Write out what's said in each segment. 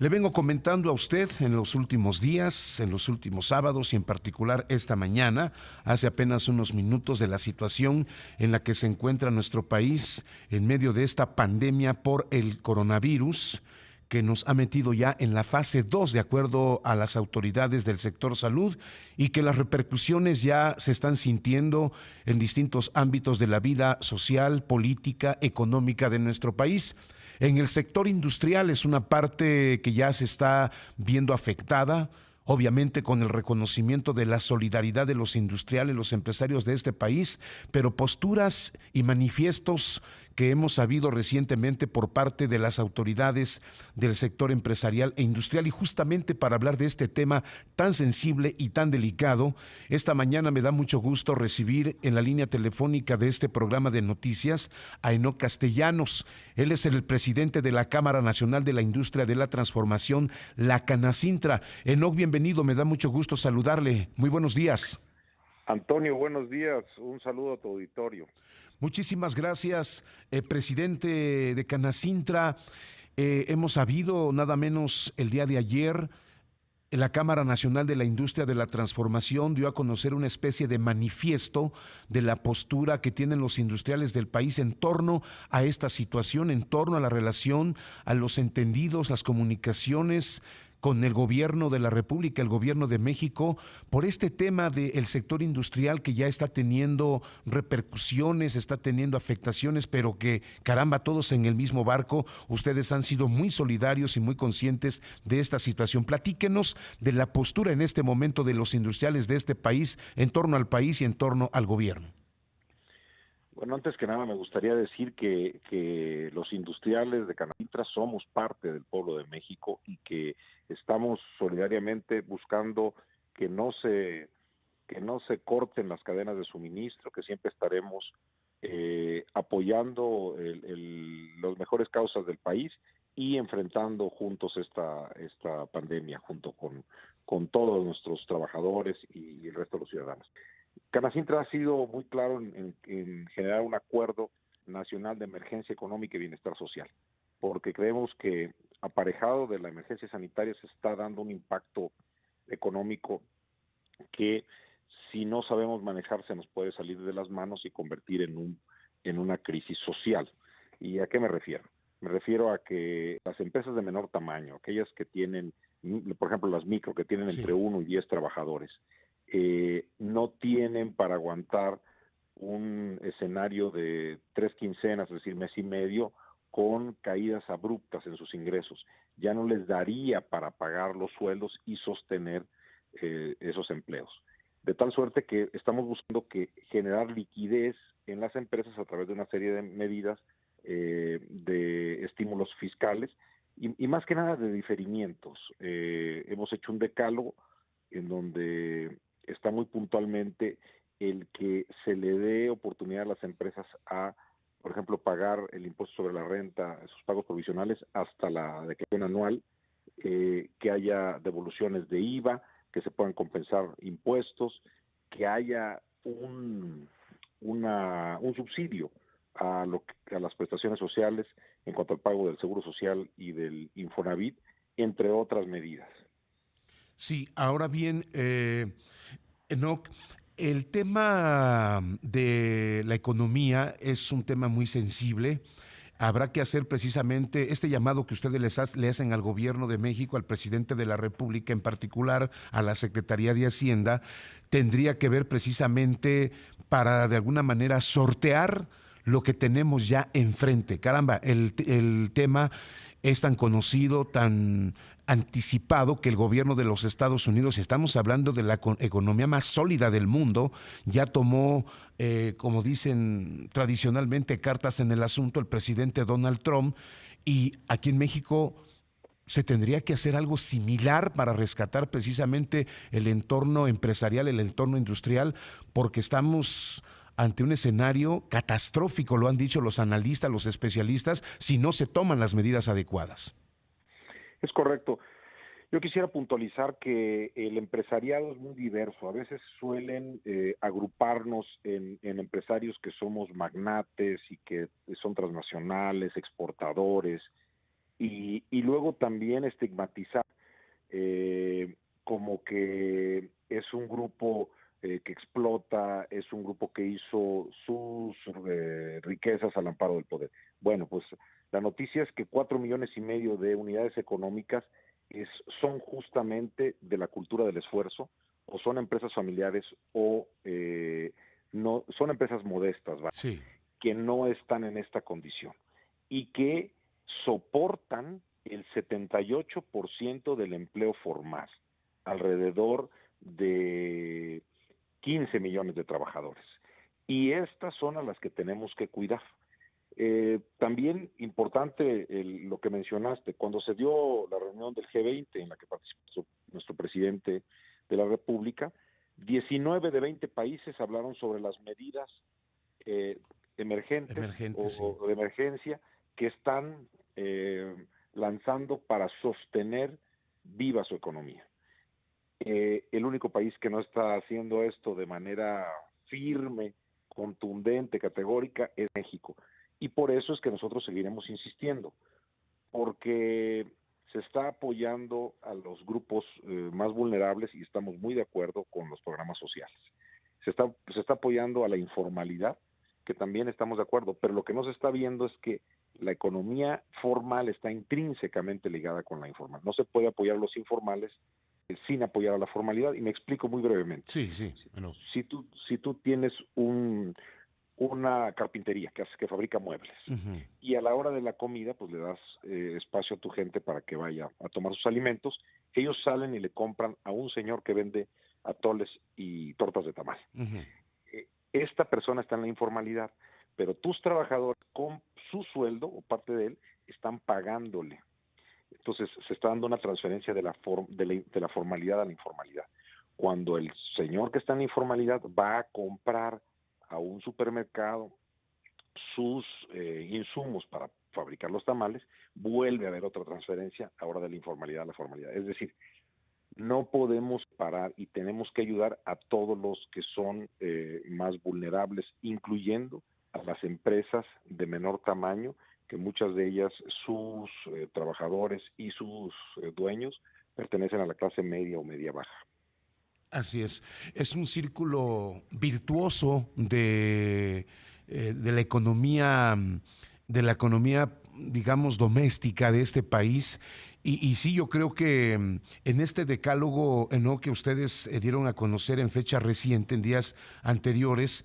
Le vengo comentando a usted en los últimos días, en los últimos sábados y en particular esta mañana, hace apenas unos minutos, de la situación en la que se encuentra nuestro país en medio de esta pandemia por el coronavirus, que nos ha metido ya en la fase 2 de acuerdo a las autoridades del sector salud, y que las repercusiones ya se están sintiendo en distintos ámbitos de la vida social, política, económica de nuestro país. En el sector industrial es una parte que ya se está viendo afectada, obviamente con el reconocimiento de la solidaridad de los industriales, los empresarios de este país, pero posturas y manifiestos que hemos sabido recientemente por parte de las autoridades del sector empresarial e industrial. Y justamente para hablar de este tema tan sensible y tan delicado, esta mañana me da mucho gusto recibir en la línea telefónica de este programa de noticias a Enoc Castellanos. Él es el presidente de la Cámara Nacional de la Industria de la Transformación, la Canacintra. Enoc, bienvenido, me da mucho gusto saludarle. Muy buenos días. Antonio, buenos días. Un saludo a tu auditorio. Muchísimas gracias, presidente de Canacintra. Hemos sabido, nada menos el día de ayer, la Cámara Nacional de la Industria de la Transformación dio a conocer una especie de manifiesto de la postura que tienen los industriales del país en torno a esta situación, en torno a la relación, a los entendidos, las comunicaciones con el gobierno de la República, el gobierno de México, por este tema del sector industrial que ya está teniendo repercusiones, está teniendo afectaciones, pero que, caramba, todos en el mismo barco. Ustedes han sido muy solidarios y muy conscientes de esta situación. Platíquenos de la postura en este momento de los industriales de este país en torno al país y en torno al gobierno. Bueno, antes que nada me gustaría decir que los industriales de Canacintra somos parte del pueblo de México y que estamos solidariamente buscando que no se corten las cadenas de suministro, que siempre estaremos apoyando los mejores causas del país y enfrentando juntos esta pandemia junto con todos nuestros trabajadores y el resto de los ciudadanos. Canacintra ha sido muy claro en generar un acuerdo nacional de emergencia económica y bienestar social, porque creemos que aparejado de la emergencia sanitaria se está dando un impacto económico que, si no sabemos manejar, se nos puede salir de las manos y convertir en una crisis social. ¿Y a qué me refiero? Me refiero a que las empresas de menor tamaño, aquellas que tienen, por ejemplo, las micro, que tienen entre 1 y 10 trabajadores, no tienen para aguantar un escenario de 3 quincenas, es decir, mes y medio, con caídas abruptas en sus ingresos. Ya no les daría para pagar los sueldos y sostener esos empleos. De tal suerte que estamos buscando generar liquidez en las empresas a través de una serie de medidas de estímulos fiscales y más que nada de diferimientos. Hemos hecho un decálogo en donde está muy puntualmente el que se le dé oportunidad a las empresas a, por ejemplo, pagar el impuesto sobre la renta, esos pagos provisionales hasta la declaración anual, que haya devoluciones de IVA, que se puedan compensar impuestos, que haya un subsidio a las prestaciones sociales en cuanto al pago del Seguro Social y del Infonavit, entre otras medidas. Sí, ahora bien, Enoc, el tema de la economía es un tema muy sensible. Habrá que hacer precisamente este llamado que ustedes le hacen al gobierno de México, al presidente de la República, en particular a la Secretaría de Hacienda, tendría que ver precisamente para de alguna manera sortear lo que tenemos ya enfrente. Caramba, el tema es tan conocido, tan anticipado, que el gobierno de los Estados Unidos, y estamos hablando de la economía más sólida del mundo, ya tomó, como dicen tradicionalmente, cartas en el asunto el presidente Donald Trump, y aquí en México se tendría que hacer algo similar para rescatar precisamente el entorno empresarial, el entorno industrial, porque estamos ante un escenario catastrófico, lo han dicho los analistas, los especialistas, si no se toman las medidas adecuadas. Es correcto. Yo quisiera puntualizar que el empresariado es muy diverso. A veces suelen agruparnos en empresarios que somos magnates y que son transnacionales, exportadores, y luego también estigmatizar como que es un grupo que explota, es un grupo que hizo sus riquezas al amparo del poder. Bueno, pues la noticia es que 4,5 millones de unidades económicas son justamente de la cultura del esfuerzo, o son empresas familiares, o no son empresas modestas, ¿vale? Sí. Que no están en esta condición y que soportan el 78% del empleo formal, alrededor de 15 millones de trabajadores. Y estas son a las que tenemos que cuidar. También importante lo que mencionaste, cuando se dio la reunión del G20 en la que participó nuestro presidente de la República, 19 de 20 países hablaron sobre las medidas emergentes o de emergencia que están lanzando para sostener viva su economía. El único país que no está haciendo esto de manera firme, contundente, categórica, es México. Y por eso es que nosotros seguiremos insistiendo, porque se está apoyando a los grupos más vulnerables y estamos muy de acuerdo con los programas sociales. Se está apoyando a la informalidad, que también estamos de acuerdo, pero lo que no se está viendo es que la economía formal está intrínsecamente ligada con la informal. No se puede apoyar a los informales sin apoyar a la formalidad, y me explico muy brevemente. Sí. Bueno. Si tú tienes una carpintería que fabrica muebles, uh-huh, y a la hora de la comida pues le das espacio a tu gente para que vaya a tomar sus alimentos, ellos salen y le compran a un señor que vende atoles y tortas de tamal. Uh-huh. Esta persona está en la informalidad, pero tus trabajadores con su sueldo o parte de él están pagándole. Entonces se está dando una transferencia de la formalidad a la informalidad. Cuando el señor que está en la informalidad va a comprar a un supermercado sus insumos para fabricar los tamales, vuelve a haber otra transferencia ahora de la informalidad a la formalidad. Es decir, no podemos parar y tenemos que ayudar a todos los que son más vulnerables, incluyendo a las empresas de menor tamaño, que muchas de ellas, sus trabajadores y sus dueños pertenecen a la clase media o media baja. Así es un círculo virtuoso de la economía, digamos, doméstica de este país. Y sí, yo creo que en este decálogo, ¿no?, que ustedes dieron a conocer en fecha reciente, en días anteriores,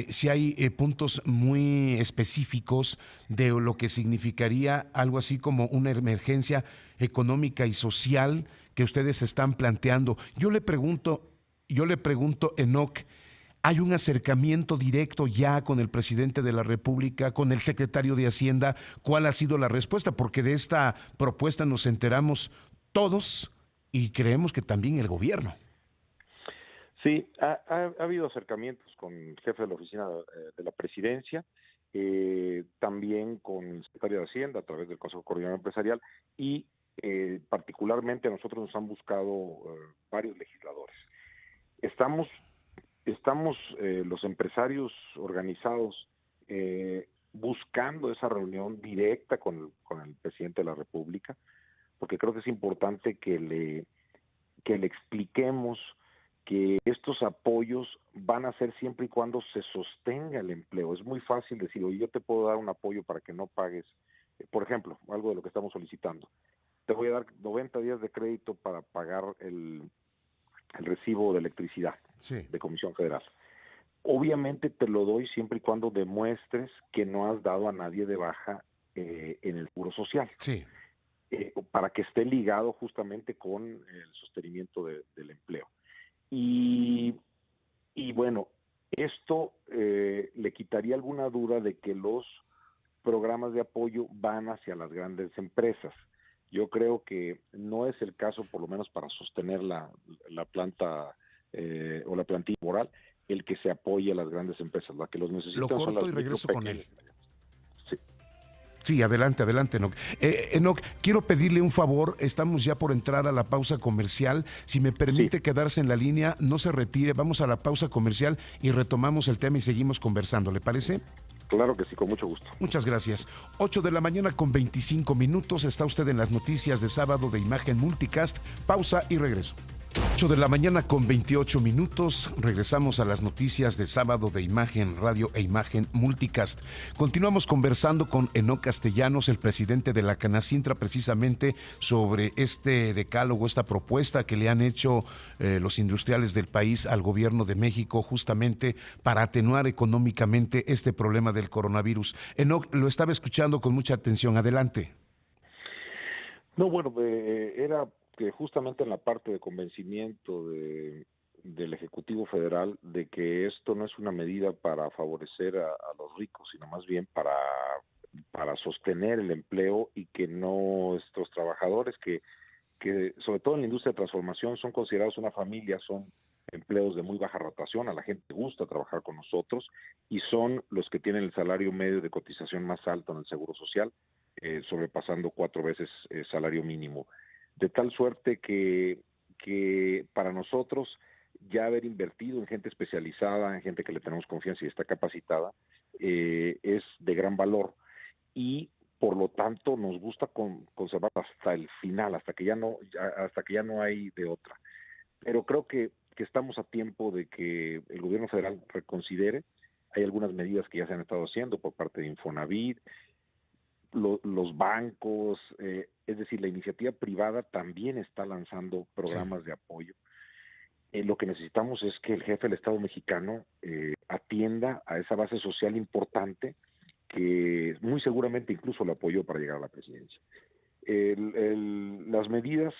sí hay puntos muy específicos de lo que significaría algo así como una emergencia económica y social que ustedes están planteando. Yo le pregunto, Enoc, ¿hay un acercamiento directo ya con el presidente de la República, con el secretario de Hacienda? ¿Cuál ha sido la respuesta? Porque de esta propuesta nos enteramos todos y creemos que también el gobierno. Sí, ha habido acercamientos con el jefe de la oficina de la presidencia, también con el secretario de Hacienda a través del Consejo Coordinador Empresarial, y particularmente a nosotros nos han buscado varios legisladores. Estamos los empresarios organizados buscando esa reunión directa con el presidente de la República, porque creo que es importante que le expliquemos que estos apoyos van a ser siempre y cuando se sostenga el empleo. Es muy fácil decir, oye, yo te puedo dar un apoyo para que no pagues, por ejemplo, algo de lo que estamos solicitando. Te voy a dar 90 días de crédito para pagar el recibo de electricidad, sí, de Comisión Federal. Obviamente te lo doy siempre y cuando demuestres que no has dado a nadie de baja en el Seguro Social. Sí. Para que esté ligado justamente con el sostenimiento del empleo. Y bueno, esto le quitaría alguna duda de que los programas de apoyo van hacia las grandes empresas. Yo creo que no es el caso, por lo menos para sostener la planta o la plantilla laboral, el que se apoye a las grandes empresas. La que los necesitan. Lo corto son las y regreso con él. Sí. Sí, adelante, Enoc. Enoc, quiero pedirle un favor, estamos ya por entrar a la pausa comercial. Si me permite quedarse en la línea, no se retire, vamos a la pausa comercial y retomamos el tema y seguimos conversando, ¿le parece? Claro que sí, con mucho gusto. Muchas gracias. 8 de la mañana con 25 minutos. Está usted en las noticias de sábado de Imagen Multicast. Pausa y regreso. 8 de la mañana con 28 minutos. Regresamos a las noticias de sábado de Imagen Radio e Imagen Multicast. Continuamos conversando con Enoc Castellanos, el presidente de la Canacintra, precisamente sobre este decálogo, esta propuesta que le han hecho los industriales del país al gobierno de México, justamente para atenuar económicamente este problema del coronavirus. Enoc, lo estaba escuchando con mucha atención. Adelante. No, bueno, era que justamente en la parte de convencimiento del Ejecutivo Federal de que esto no es una medida para favorecer a los ricos, sino más bien para sostener el empleo y que nuestros trabajadores que sobre todo en la industria de transformación son considerados una familia, son empleos de muy baja rotación, a la gente le gusta trabajar con nosotros y son los que tienen el salario medio de cotización más alto en el Seguro Social, sobrepasando 4 veces el salario mínimo. De tal suerte que para nosotros ya haber invertido en gente especializada, en gente que le tenemos confianza y está capacitada, es de gran valor y por lo tanto nos gusta conservar hasta el final, hasta que ya no hay de otra. Pero creo que estamos a tiempo de que el gobierno federal reconsidere. Hay algunas medidas que ya se han estado haciendo por parte de Infonavit, los bancos, es decir, la iniciativa privada también está lanzando programas de apoyo. Lo que necesitamos es que el jefe del Estado mexicano atienda a esa base social importante que muy seguramente incluso lo apoyó para llegar a la presidencia. Las medidas,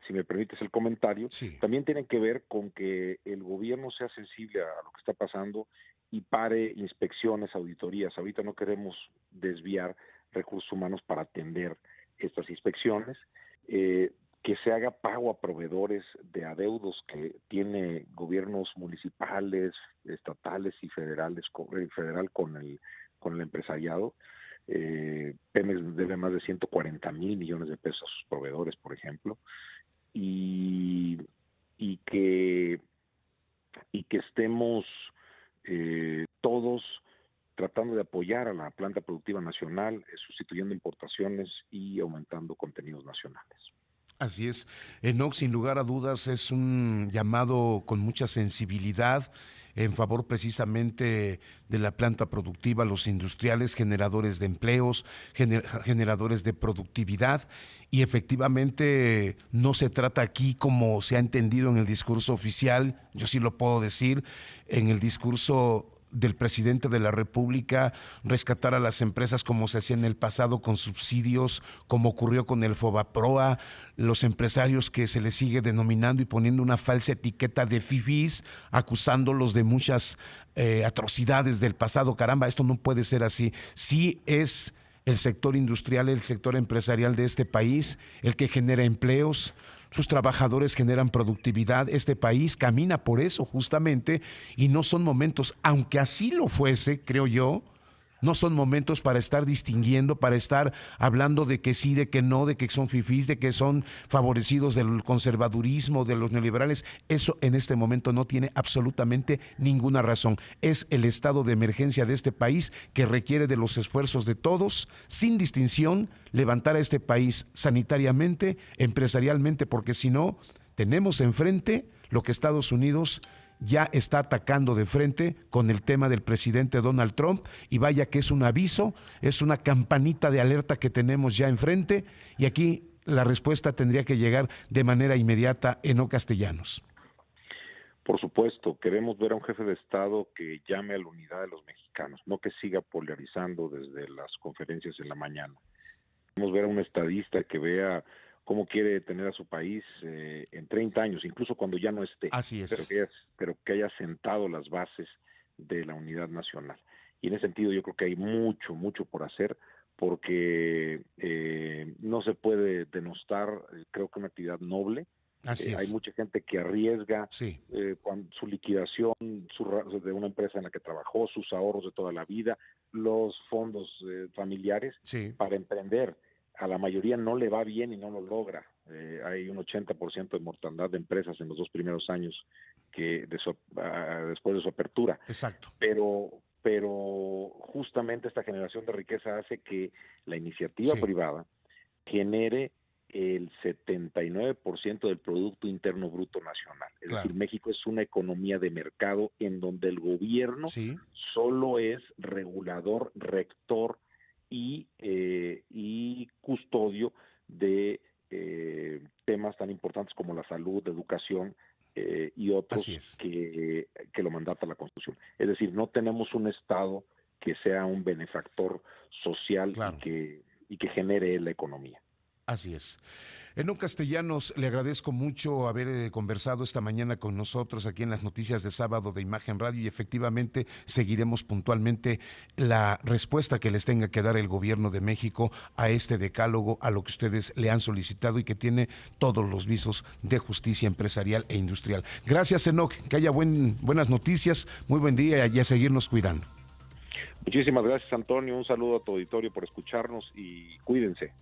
si me permites el comentario, también tienen que ver con que el gobierno sea sensible a lo que está pasando y pare inspecciones, auditorías. Ahorita no queremos desviar recursos humanos para atender estas inspecciones, que se haga pago a proveedores de adeudos que tiene gobiernos municipales, estatales y federal con el empresariado. Pemex debe más de 140,000 millones de pesos a sus proveedores, por ejemplo, y que estemos todos tratando de apoyar a la planta productiva nacional, sustituyendo importaciones y aumentando contenidos nacionales. Así es. Enoc, sin lugar a dudas, es un llamado con mucha sensibilidad en favor precisamente de la planta productiva, los industriales, generadores de empleos, generadores de productividad. Y efectivamente no se trata aquí, como se ha entendido en el discurso oficial, yo sí lo puedo decir, en el discurso del presidente de la República, rescatar a las empresas como se hacía en el pasado con subsidios, como ocurrió con el Fobaproa, los empresarios que se les sigue denominando y poniendo una falsa etiqueta de fifís, acusándolos de muchas atrocidades del pasado. Caramba, esto no puede ser así. Sí es el sector industrial, el sector empresarial de este país el que genera empleos. Sus trabajadores generan productividad, este país camina por eso justamente, y no son momentos, aunque así lo fuese, creo yo, no son momentos para estar distinguiendo, para estar hablando de que sí, de que no, de que son fifís, de que son favorecidos del conservadurismo, de los neoliberales. Eso en este momento no tiene absolutamente ninguna razón. Es el estado de emergencia de este país que requiere de los esfuerzos de todos, sin distinción, levantar a este país sanitariamente, empresarialmente, porque si no, tenemos enfrente lo que Estados Unidos ya está atacando de frente con el tema del presidente Donald Trump, y vaya que es un aviso, es una campanita de alerta que tenemos ya enfrente, y aquí la respuesta tendría que llegar de manera inmediata. Enoc Castellanos. Por supuesto, queremos ver a un jefe de Estado que llame a la unidad de los mexicanos, no que siga polarizando desde las conferencias en la mañana. Queremos ver a un estadista que vea cómo quiere tener a su país en 30 años, incluso cuando ya no esté. Así es. Pero que haya sentado las bases de la unidad nacional. Y en ese sentido yo creo que hay mucho, mucho por hacer, porque no se puede denostar, creo que una actividad noble. Así es. Hay mucha gente que arriesga su liquidación de una empresa en la que trabajó, sus ahorros de toda la vida, los fondos familiares para emprender. A la mayoría no le va bien y no lo logra. Hay un 80% de mortandad de empresas en los 2 primeros años después de su apertura. Exacto. Pero pero justamente esta generación de riqueza hace que la iniciativa privada genere el 79% del Producto Interno Bruto Nacional. Es decir, México es una economía de mercado en donde el gobierno solo es regulador, rector y custodio de temas tan importantes como la salud, educación y otros que lo mandata la Constitución. Es decir, no tenemos un Estado que sea un benefactor social y que genere la economía. Así es. Enoc Castellanos, le agradezco mucho haber conversado esta mañana con nosotros aquí en las noticias de sábado de Imagen Radio, y efectivamente seguiremos puntualmente la respuesta que les tenga que dar el gobierno de México a este decálogo, a lo que ustedes le han solicitado y que tiene todos los visos de justicia empresarial e industrial. Gracias, Enoc, que haya buenas noticias, muy buen día y a seguirnos cuidando. Muchísimas gracias, Antonio, un saludo a tu auditorio por escucharnos y cuídense.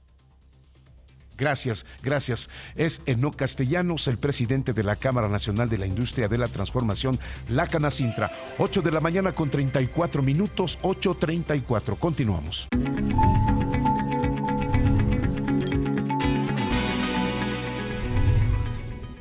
Gracias. Es Enoc Castellanos, el presidente de la Cámara Nacional de la Industria de la Transformación, la Canacintra. 8 de la mañana con 34 minutos, 8:34. Continuamos.